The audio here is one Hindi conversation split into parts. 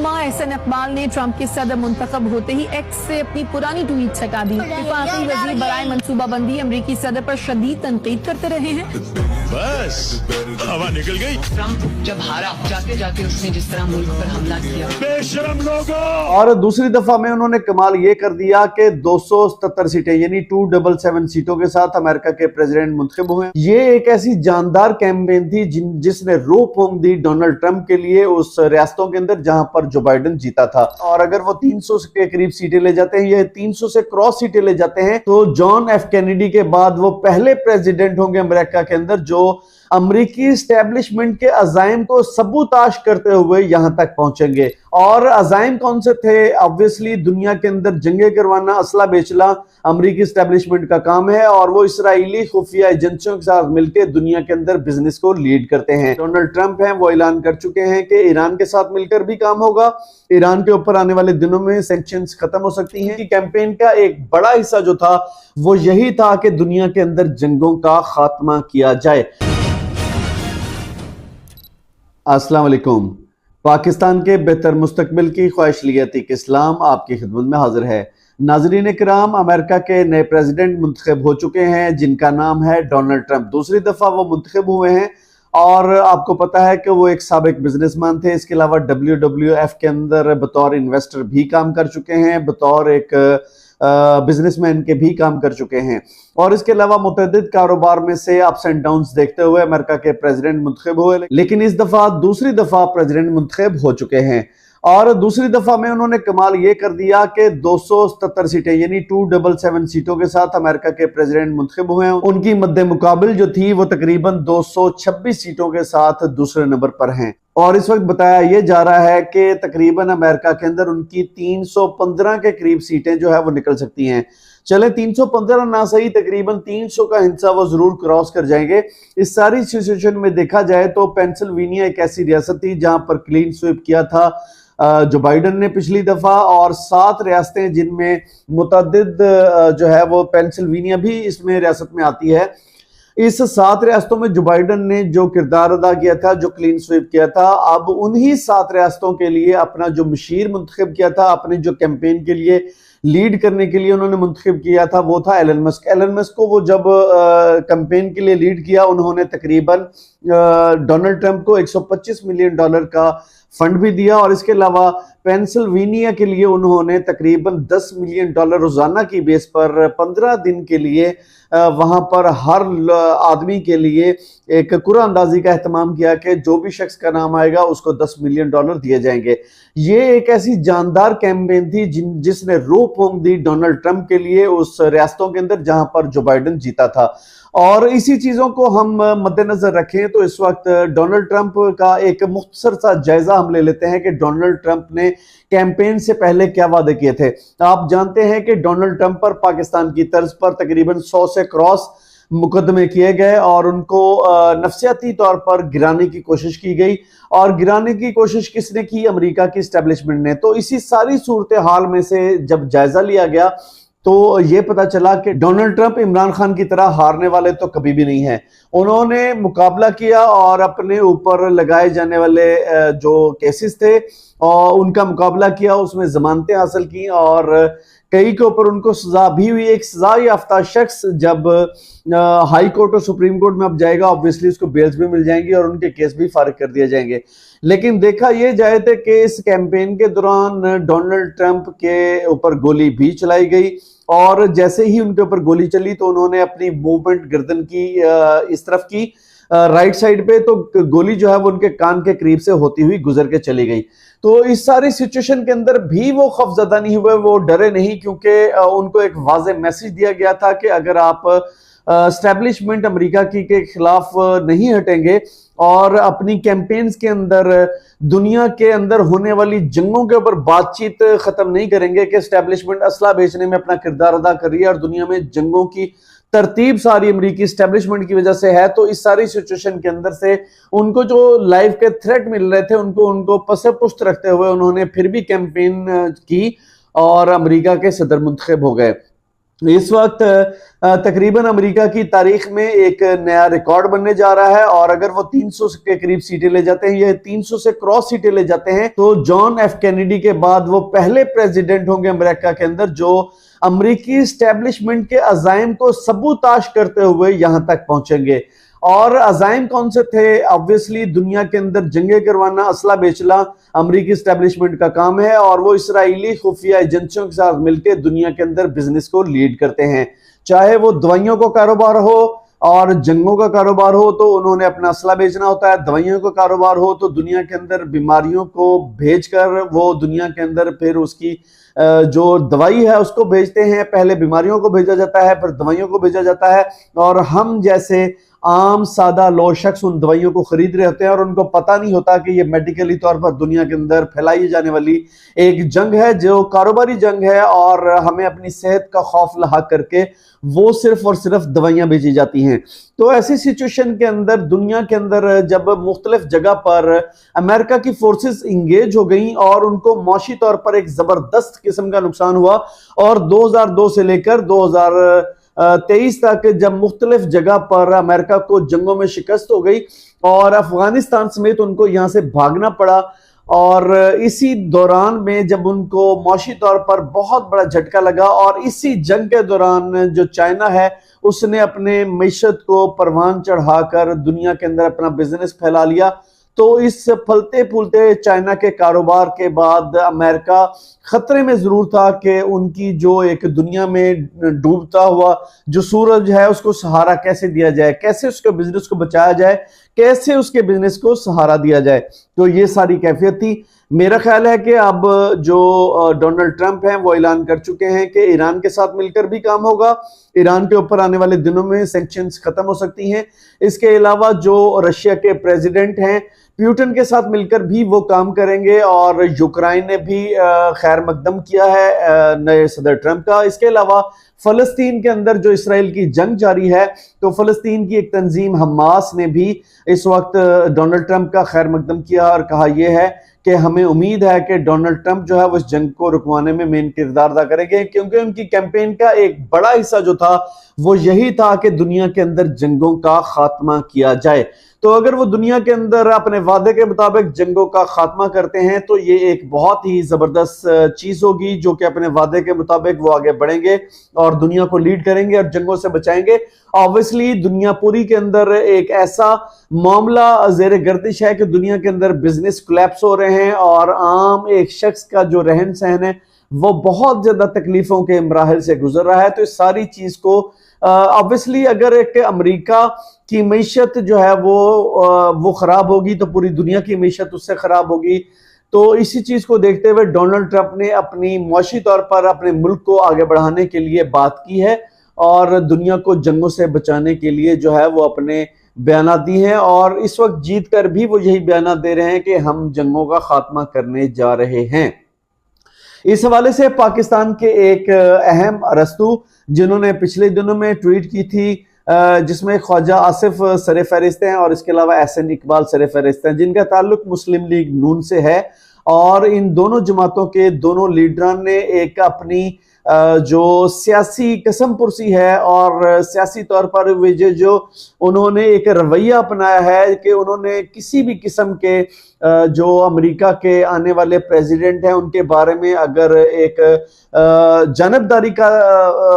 रहनुमा एहसन इकबाल ने ट्रंप के सदर मुंतखब होते ही एक्स से अपनी पुरानी ट्वीट हटा दी। वफाकी वजीर बराए मनसूबाबंदी अमरीकी सदर पर शदीद तनकीद करते रहे हैं। बस हवा निकल गई। ट्रंप जब हारा, जाते जाते उसने जिस तरह मुल्क पर हमला किया, बेशरम लोगों। और दूसरी दफा में उन्होंने कमाल ये कर दिया कि 277 सीटें यानी 277 सीटों के साथ अमेरिका के प्रेसिडेंट मुंतखब हुए। ये एक ऐसी जानदार कैंपेन थी जिसने रोक थोम दी डोनाल्ड ट्रंप के लिए उस रियासतों के अंदर जहां पर जो बाइडेन जीता था। और अगर वो 300 के करीब सीटें ले जाते हैं या 300 से क्रॉस सीटें ले जाते हैं तो जॉन एफ कैनेडी के बाद वो पहले प्रेसिडेंट होंगे अमेरिका के अंदर जो अमरीकी एस्टेब्लिशमेंट के अजाइम को सबूताश करते हुए यहां तक पहुंचेंगे। और अजाइम कौन से थे? ऑब्वियसली दुनिया के अंदर जंगे करवाना, असला बेचना अमरीकी एस्टेब्लिशमेंट का काम है और वो इसराइली खुफिया एजेंसियों के साथ मिलकर दुनिया के अंदर बिजनेस को लीड करते हैं। डोनाल्ड ट्रंप हैं, वो ऐलान कर चुके हैं कि ईरान के साथ मिलकर भी काम होगा। ईरान के ऊपर आने वाले दिनों में सैंक्शंस खत्म हो सकती हैं। कैंपेन का एक बड़ा हिस्सा जो था वो यही था कि दुनिया के अंदर जंगों का खात्मा किया जाए। अस्सलाम वालेकुम। पाकिस्तान के बेहतर मुस्तकबिल की ख्वाहिशलियत इस्लाम आपकी खिदमत में हाजिर है। नाज़रीन किराम, अमेरिका के नए प्रेसिडेंट मुंतखब हो चुके हैं जिनका नाम है डोनाल्ड ट्रंप। दूसरी दफा वो मुंतखब हुए हैं और आपको पता है कि वो एक साबिक बिजनेसमैन थे। इसके अलावा WWF के अंदर बतौर इन्वेस्टर भी काम कर चुके हैं, बतौर एक बिजनेसमैन के भी काम कर चुके हैं। और इसके अलावा मुतअद्दिद कारोबार में से अप्स एंड डाउन्स देखते हुए अमेरिका के प्रेसिडेंट मुंतखब हुए, लेकिन इस दफा दूसरी दफा प्रेसिडेंट मुंतखब हो चुके हैं। और दूसरी दफा में उन्होंने कमाल ये कर दिया कि 277 सीटें यानी 277 सीटों के साथ अमेरिका के प्रेसिडेंट मुंतखब हुए हैं। उनकी मद्दे मुकाबिल जो थी वो तकरीबन 226 सीटों के साथ दूसरे नंबर पर हैं। और इस वक्त बताया यह जा रहा है कि तकरीबन अमेरिका के अंदर उनकी 315 के करीब सीटें जो है वो निकल सकती हैं। चले 315 ना सही, तकरीबन 300 का हिस्सा वो जरूर क्रॉस कर जाएंगे। इस सारी सिचुएशन में देखा जाए तो पेंसिल्वेनिया एक ऐसी रियासत थी जहां पर क्लीन स्वीप किया था जो बाइडेन ने पिछली दफा, और 7 रियासतें जिनमें मुतअद्दिद जो है वो पेंसिल्वेनिया भी इसमें रियासत में आती है। इस 7 रियासतों में जो बाइडेन ने जो किरदार अदा किया था, जो क्लीन स्वीप किया था, अब उन्हीं 7 रियासतों के लिए अपना जो मुशीर मुंतखब किया था, अपनी जो कैंपेन के लिए लीड करने के लिए उन्होंने मुंतखब किया था, वो था एलन मस्क। एलन मस्क को वो जब कैंपेन के लिए लीड किया, उन्होंने तकरीबन डोनाल्ड ट्रंप को $125 मिलियन का फंड भी दिया। और इसके अलावा पेंसिल्वेनिया के लिए उन्होंने तकरीबन $10 मिलियन रोजाना की बेस पर 15 दिन के लिए वहां पर हर आदमी के लिए एक कुरान अंदाजी का एहतमाम किया कि जो भी शख्स का नाम आएगा उसको $10 मिलियन दिए जाएंगे। ये एक ऐसी जानदार कैंपेन थी जिसने रोक थोम दी डोनाल्ड ट्रंप के लिए उस रियासतों के अंदर जहां पर जो बाइडेन जीता था। और इसी चीजों को हम मद्देनजर रखें तो इस वक्त डोनाल्ड ट्रंप का एक मुख्तसर सा जायजा हम ले लेते हैं कि डोनाल्ड ट्रंप ने कैंपेन से पहले क्या वादे किए थे। आप जानते हैं कि डोनाल्ड ट्रंप पर पाकिस्तान की तर्ज पर तकरीबन 100 से क्रॉस मुकदमे किए गए और उनको नफसियाती तौर पर गिराने की कोशिश की गई। और गिराने की कोशिश किसने की? अमेरिका की एस्टेब्लिशमेंट ने। तो इसी सारी सूरत हाल में से जब जायजा लिया गया तो ये पता चला कि डोनाल्ड ट्रंप इमरान खान की तरह हारने वाले तो कभी भी नहीं है। उन्होंने मुकाबला किया और अपने ऊपर लगाए जाने वाले जो केसेस थे और उनका मुकाबला किया, उसमें जमानतें हासिल की और कई के ऊपर उनको सजा भी हुई। एक सजा याफ्ता शख्स जब हाई कोर्ट और सुप्रीम कोर्ट में अब जाएगा, ऑब्वियसली उसको बेल्स भी मिल जाएंगी और उनके केस भी फारिग कर दिए जाएंगे। लेकिन देखा यह जाए थे कि इस कैंपेन के दौरान डोनाल्ड ट्रंप के ऊपर गोली भी चलाई गई और जैसे ही उनके ऊपर गोली चली तो उन्होंने अपनी मूवमेंट गर्दन की इस तरफ की राइट साइड पे, तो गोली जो है वो उनके कान के करीब से होती हुई गुजर के चली गई। तो इस सारी सिचुएशन के अंदर भी वो खौफजदा नहीं हुए, वो डरे नहीं, क्योंकि उनको एक वाज़ेह मैसेज दिया गया था कि अगर आप एस्टेब्लिशमेंट अमेरिका की के खिलाफ नहीं हटेंगे और अपनी कैंपेन्स के अंदर दुनिया के अंदर होने वाली जंगों के ऊपर बातचीत खत्म नहीं करेंगे कि एस्टेब्लिशमेंट असला बेचने में अपना किरदार अदा कर रही है और दुनिया में जंगों की तरतीब सारी अमेरिकी एस्टेब्लिशमेंट की वजह से है, तो इस सारी सिचुएशन के अंदर से उनको जो लाइफ के थ्रेट मिल रहे थे उनको पसे पुश्त रखते हुए उन्होंने फिर भी कैंपेन की और अमेरिका के सदर मुंतखब हो गए। इस वक्त तकरीबन अमेरिका की तारीख में एक नया रिकॉर्ड बनने जा रहा है और अगर वो 300 के करीब सीटें ले जाते हैं, ये 300 से क्रॉस सीटें ले जाते हैं, तो जॉन एफ कैनेडी के बाद वो पहले प्रेसिडेंट होंगे अमेरिका के अंदर जो अमेरिकी एस्टेब्लिशमेंट के अजाइम को सबूताश करते हुए यहां तक पहुंचेंगे। और अजाइम कौन से थे? ऑब्वियसली दुनिया के अंदर जंगे करवाना, असला बेचना अमेरिकी एस्टेब्लिशमेंट का काम है और वो इसराइली खुफिया एजेंसियों के साथ मिलकर दुनिया के अंदर बिजनेस को लीड करते हैं। चाहे वो दवाइयों का कारोबार हो और जंगों का कारोबार हो तो उन्होंने अपना असला बेचना होता है, दवाइयों का कारोबार हो तो दुनिया के अंदर बीमारियों को भेजकर वो दुनिया के अंदर फिर उसकी जो दवाई है उसको भेजते हैं। पहले बीमारियों को भेजा जाता है, फिर दवाइयों को भेजा जाता है और हम जैसे आम सादा लो शख्स उन दवाइयों को खरीद रहे होते हैं और उनको पता नहीं होता कि ये मेडिकली तौर पर दुनिया के अंदर फैलाई जाने वाली एक जंग है, जो कारोबारी जंग है और हमें अपनी सेहत का खौफ लाहक करके वो सिर्फ और सिर्फ दवाइयां बेची जाती हैं। तो ऐसी सिचुएशन के अंदर दुनिया के अंदर जब मुख्तलिफ जगह पर अमेरिका की फोर्सेस इंगेज हो गई और उनको मौशी तौर पर एक जबरदस्त किस्म का नुकसान हुआ और 2002 से लेकर 2023 तक जब मुख्तलिफ जगह पर अमेरिका को जंगों में शिकस्त हो गई और अफगानिस्तान समेत उनको यहां से भागना पड़ा और इसी दौरान में जब उनको मौशी तौर पर बहुत बड़ा झटका लगा और इसी जंग के दौरान जो चाइना है उसने अपने मईशत को परवान चढ़ाकर दुनिया के अंदर अपना बिजनेस फैला लिया। तो इस फलते फूलते चाइना के कारोबार के बाद अमेरिका खतरे में जरूर था कि उनकी जो एक दुनिया में डूबता हुआ जो सूरज है उसको सहारा कैसे दिया जाए, कैसे उसके बिजनेस को बचाया जाए, कैसे उसके बिजनेस को सहारा दिया जाए। तो ये सारी कैफियत थी। मेरा ख्याल है कि अब जो डोनाल्ड ट्रंप हैं वो ऐलान कर चुके हैं कि ईरान के साथ मिलकर भी काम होगा, ईरान के ऊपर आने वाले दिनों में सैंक्शंस खत्म हो सकती हैं। इसके अलावा जो रशिया के प्रेसिडेंट हैं प्यूटन के साथ मिलकर भी वो काम करेंगे और यूक्रेन ने भी खैर मकदम किया है नए सदर ट्रंप का। इसके अलावा फलस्तीन के अंदर जो इसराइल की जंग जारी है तो फलस्तीन की एक तंजीम हमास ने भी इस वक्त डोनाल्ड ट्रंप का खैर मकदम किया और कहा यह है कि हमें उम्मीद है कि डोनाल्ड ट्रंप जो है वो इस जंग को रुकवाने में मेन किरदार अदा करेंगे, क्योंकि उनकी कैंपेन का एक बड़ा हिस्सा जो था वो यही था कि दुनिया के अंदर जंगों का खात्मा किया जाए। तो अगर वो दुनिया के अंदर अपने वादे के मुताबिक जंगों का खात्मा करते हैं तो ये एक बहुत ही जबरदस्त चीज होगी जो कि अपने वादे के मुताबिक वो आगे बढ़ेंगे और दुनिया को लीड करेंगे और जंगों से बचाएंगे। ऑब्वियसली दुनिया पूरी के अंदर एक ऐसा मामला जेर गर्दिश है कि दुनिया के अंदर बिजनेस कोलैप्स हो रहे हैं और आम एक शख्स का जो रहन सहन है वो बहुत ज्यादा तकलीफों के मराहल से गुजर रहा है। तो इस सारी चीज को ऑब्वियसली अगर एक अमेरिका की मईशत जो है वो खराब होगी तो पूरी दुनिया की मईशत उससे खराब होगी। तो इसी चीज को देखते हुए डोनाल्ड ट्रंप ने अपनी मौशी तौर पर अपने मुल्क को आगे बढ़ाने के लिए बात की है और दुनिया को जंगों से बचाने के लिए जो है वो अपने बयान दी हैं और इस वक्त जीत कर भी वो यही बयान दे रहे हैं कि हम जंगों का खात्मा करने जा रहे हैं। इस हवाले से पाकिस्तान के एक अहम अरस्तू जिन्होंने पिछले दिनों में ट्वीट की थी जिसमें ख्वाजा आसिफ सर फहरिस्त हैं और इसके अलावा एहसन इकबाल सर फहरिस्त हैं जिनका ताल्लुक मुस्लिम लीग नून से है और इन दोनों जमातों के दोनों लीडरान ने एक अपनी जो सियासी कसम पुरसी है और सियासी तौर पर जो उन्होंने एक रवैया अपनाया है कि उन्होंने किसी भी किस्म के जो अमेरिका के आने वाले प्रेसिडेंट हैं उनके बारे में अगर एक जानबदारी का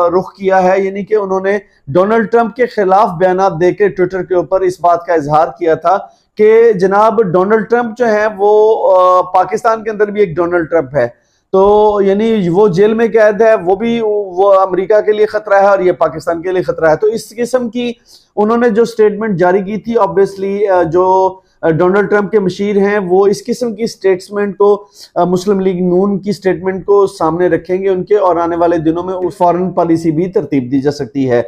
रुख किया है, यानी कि उन्होंने डोनाल्ड ट्रंप के खिलाफ बयान देकर ट्विटर के ऊपर इस बात का इजहार किया था कि जनाब डोनाल्ड ट्रंप जो है वो पाकिस्तान के अंदर भी एक डोनाल्ड ट्रंप है, तो यानी वो जेल में कैद है, वो अमेरिका के लिए खतरा है और ये पाकिस्तान के लिए खतरा है। तो इस किस्म की उन्होंने जो स्टेटमेंट जारी की थी, ऑब्वियसली जो डोनाल्ड ट्रंप के मशीर हैं वो इस किस्म की स्टेटमेंट को मुस्लिम लीग नून की स्टेटमेंट को सामने रखेंगे उनके और आने वाले दिनों में फॉरेन पॉलिसी भी तरतीब दी जा सकती है।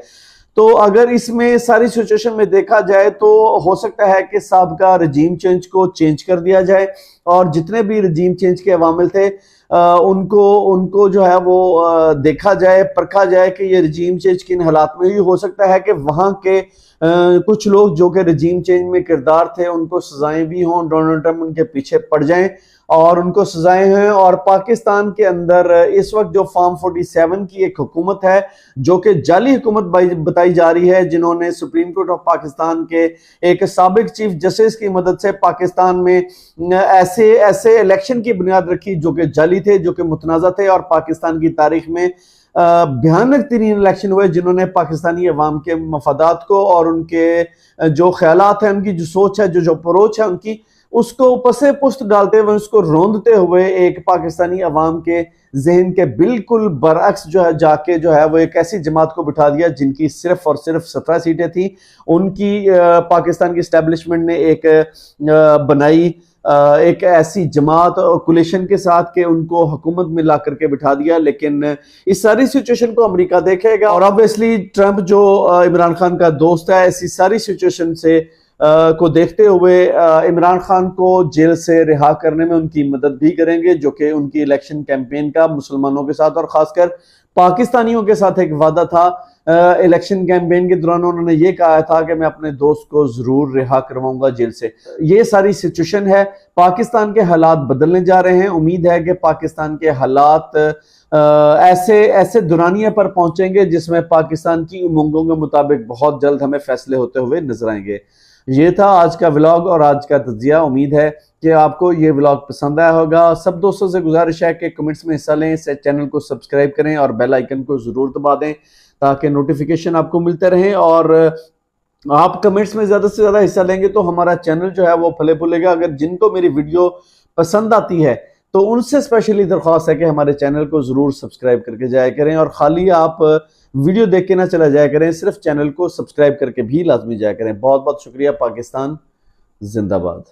तो अगर इसमें सारी सिचुएशन में देखा जाए तो हो सकता है कि साबका रजीम चेंज को चेंज कर दिया जाए और जितने भी रजीम चेंज के अवामिल थे उनको जो है वो देखा जाए, परखा जाए कि ये रजीम चेंज किन हालात में ही हो सकता है कि वहां के कुछ लोग जो कि रजीम चेंज में किरदार थे उनको सजाएं भी हों, डोनाल्ड ट्रंप उनके पीछे पड़ जाएं और उनको सजाएं हैं। और पाकिस्तान के अंदर इस वक्त जो फॉर्म 47 की एक हुकूमत है जो कि जाली हुकूमत बताई जा रही है, जिन्होंने सुप्रीम कोर्ट ऑफ पाकिस्तान के एक साबिक चीफ जस्टिस की मदद से पाकिस्तान में ऐसे इलेक्शन की बुनियाद रखी जो कि जाली थे, जो कि मुतनाज़ा थे और पाकिस्तान की तारीख में भयानक तरीन इलेक्शन हुए, जिन्होंने पाकिस्तानी अवाम के मफादात को और उनके जो ख्यालात हैं, उनकी जो सोच है, जो अप्रोच है उनकी, उसको पसे पुस्त डालते हुए, उसको रोंदते हुए एक पाकिस्तानी अवाम के जहन के बिल्कुल बरअक्स जो है जाके जो है वो एक ऐसी जमात को बिठा दिया जिनकी सिर्फ और सिर्फ 17 सीटें थी। उनकी पाकिस्तान की एस्टेब्लिशमेंट ने एक बनाई एक ऐसी जमात कोलिशन के साथ के उनको हुकूमत में ला करके बिठा दिया। लेकिन इस सारी सिचुएशन को अमेरिका देखेगा और ऑब्वियसली ट्रंप जो इमरान खान का दोस्त है, ऐसी सारी सिचुएशन से को देखते हुए इमरान खान को जेल से रिहा करने में उनकी मदद भी करेंगे, जो कि उनकी इलेक्शन कैंपेन का मुसलमानों के साथ और खासकर पाकिस्तानियों के साथ एक वादा था। इलेक्शन कैंपेन के दौरान उन्होंने ये कहा था कि मैं अपने दोस्त को जरूर रिहा करवाऊंगा जेल से। ये सारी सिचुएशन है, पाकिस्तान के हालात बदलने जा रहे हैं। उम्मीद है कि पाकिस्तान के हालात ऐसे दुरानिया पर पहुंचेंगे जिसमें पाकिस्तान की उमंगों के मुताबिक बहुत जल्द हमें फैसले होते हुए नजर आएंगे। ये था आज का व्लॉग और आज का तज्जिया। उम्मीद है कि आपको ये व्लॉग पसंद आया होगा। सब दोस्तों से गुजारिश है कि कमेंट्स में हिस्सा लें, इस चैनल को सब्सक्राइब करें और बेल आइकन को जरूर दबा दें ताकि नोटिफिकेशन आपको मिलते रहें। और आप कमेंट्स में ज्यादा से ज्यादा हिस्सा लेंगे तो हमारा चैनल जो है वो फले फूलेगा। अगर जिनको मेरी वीडियो पसंद आती है तो उनसे स्पेशली दरख्वास्त है कि हमारे चैनल को जरूर सब्सक्राइब करके जाया करें और खाली आप वीडियो देख के ना चला जाया करें, सिर्फ चैनल को सब्सक्राइब करके भी लाजमी जाया करें। बहुत बहुत शुक्रिया। पाकिस्तान जिंदाबाद।